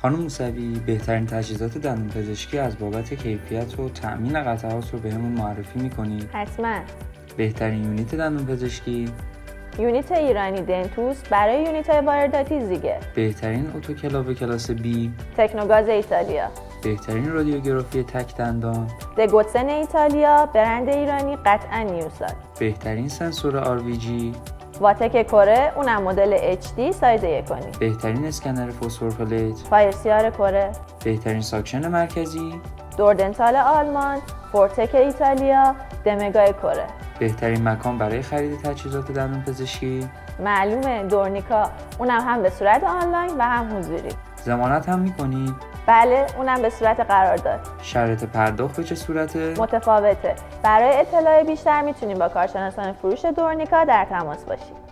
خانم موسوی، بهترین تجهیزات دندانپزشکی از بابت کیفیت و تأمین قطعات رو بهمون معرفی می‌کنید؟ حتما. بهترین یونیت دندانپزشکی؟ یونیت ایرانی دنتوس برای یونیت‌های وارداتی زیگه. بهترین اتوکلاو کلاس B؟ تکنوگاز ایتالیا. بهترین رادیوگرافی تک دندان؟ دگوتسن ایتالیا، برند ایرانی قطعا نیوساد. بهترین سنسور RVG؟ واتک کره، اونم مدل HD سایز 1.5. بهترین اسکنر فسفر پلیت؟ فایرسیار کره. بهترین ساکشن مرکزی؟ دوردنتال آلمان، فورتک ایتالیا، دمگای کره. بهترین مکان برای خرید تجهیزات دندانپزشکی؟ معلومه دورنیکا، اونم هم به صورت آنلاین و هم حضوری. ضمانت هم می‌کنید؟ بله، اونم به صورت قرارداد. شرط پرداخت به چه صورته؟ متفاوته. برای اطلاع بیشتر میتونید با کارشناسان فروش دورنیکا در تماس باشید.